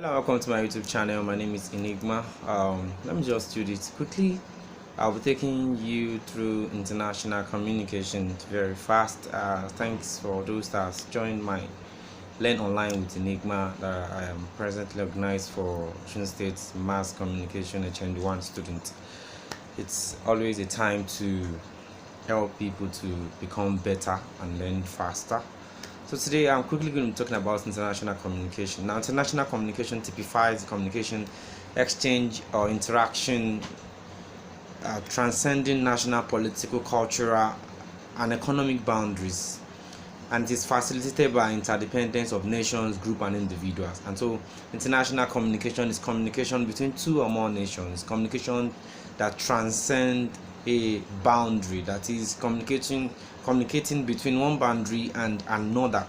Hello, welcome to my YouTube channel. My name is Enigma. Let me just do this quickly. I'll be taking you through international communication very fast. Thanks for those that has joined my Learn Online with Enigma that I am presently organized for Trinity State's Mass Communication HND1 student. It's always a time to help people to become better and learn faster. So today I'm quickly going to be talking about international communication. Now, international communication typifies communication exchange or interaction transcending national, political, cultural, and economic boundaries, and it is facilitated by interdependence of nations, group, and individuals. And so, international communication is communication between two or more nations, communication that transcend a boundary, that is communicating between one boundary and another.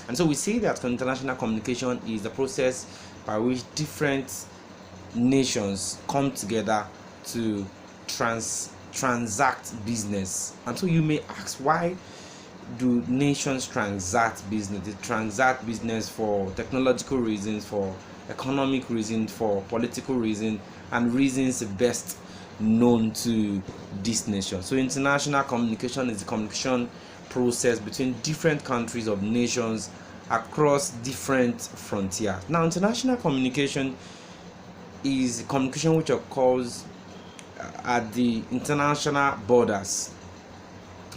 And so we say that international communication is the process by which different nations come together to transact business. And so you may ask, why do nations transact business? They transact business for technological reasons, for economic reasons, for political reasons, and reasons best known to this nation. So international communication is the communication process between different countries of nations across different frontiers. Now, international communication is communication which occurs at the international borders.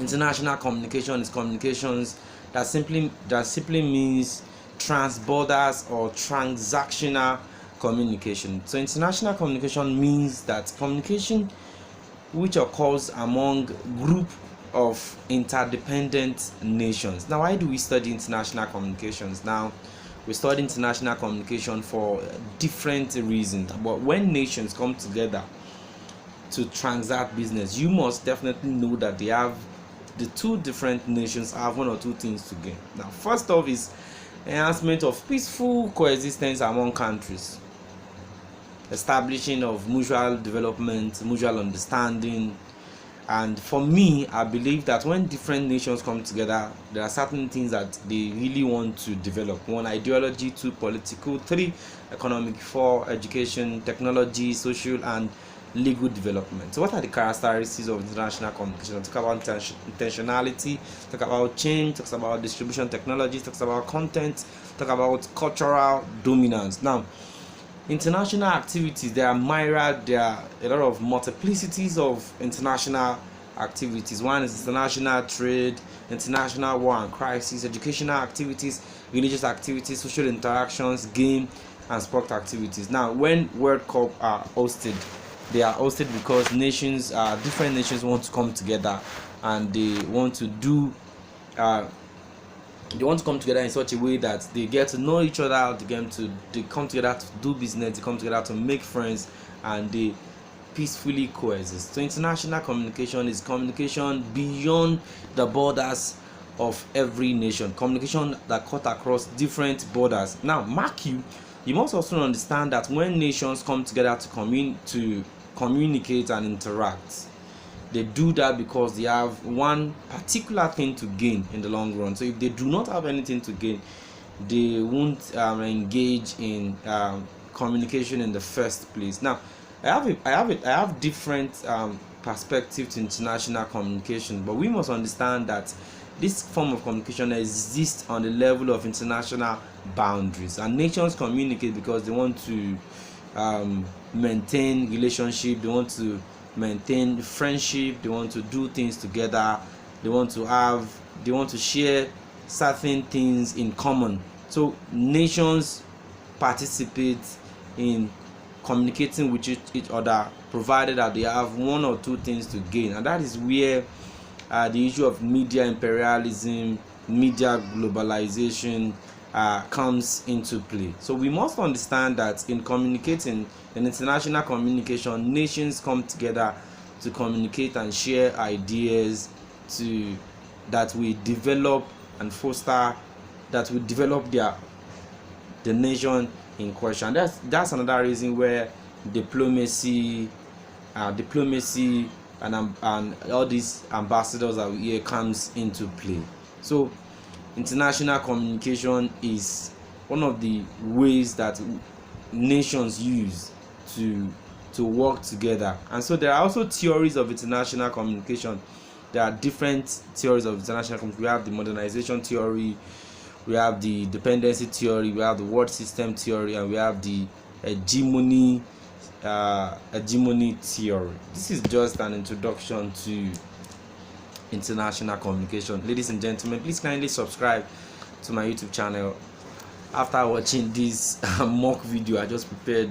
International communication is communications that simply means trans-borders or transactional communication. So international communication means that communication which occurs among group of interdependent nations. Now, why do we study international communications? Now, we study international communication for different reasons, but when nations come together to transact business, you must definitely know that the two different nations have one or two things to gain. Now, first off is enhancement of peaceful coexistence among countries, establishing of mutual development, mutual understanding. And for me, I believe that when different nations come together, there are certain things that they really want to develop. One, ideology; two, political; three, economic; four, education, technology, social, and legal development. So what are the characteristics of international communication? Talk about intentionality, talk about change, talk about distribution technology, talk about content, talk about cultural dominance. Now, international activities, there are a lot of multiplicities of international activities. One is international trade, international war and crisis, educational activities, religious activities, social interactions, game and sport activities. Now, when World Cup are hosted, they are hosted because different nations want to come together, and they want to come together in such a way that they get to know each other. They come together to do business, they come together to make friends, and they peacefully coexist. So international communication is communication beyond the borders of every nation, communication that cut across different borders. Now, mark you must also understand that when nations come together to communicate and interact, they do that because they have one particular thing to gain in the long run. So if they do not have anything to gain, they won't engage in communication in the first place. Now, I have different perspective to international communication, but we must understand that this form of communication exists on the level of international boundaries, and nations communicate because they want to maintain relationship, they want to maintain friendship, they want to do things together, they want to share certain things in common. So nations participate in communicating with each other, provided that they have one or two things to gain. And that is where the issue of media imperialism, media globalization comes into play. So we must understand that in communicating, in international communication, nations come together to communicate and share ideas that we develop and foster, that we develop the nation in question. That's another reason where diplomacy and all these ambassadors that we hear comes into play. So international communication is one of the ways that nations use to work together. And so there are also theories of international communication. There are different theories of international communication. We have the modernization theory, we have the dependency theory, we have the world system theory, and we have the hegemony theory. This is just an introduction to international communication. Ladies and gentlemen, please kindly subscribe to my YouTube channel. After watching this mock video, I just prepared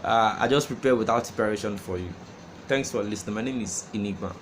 without preparation for you. Thanks for listening. My name is Enigma.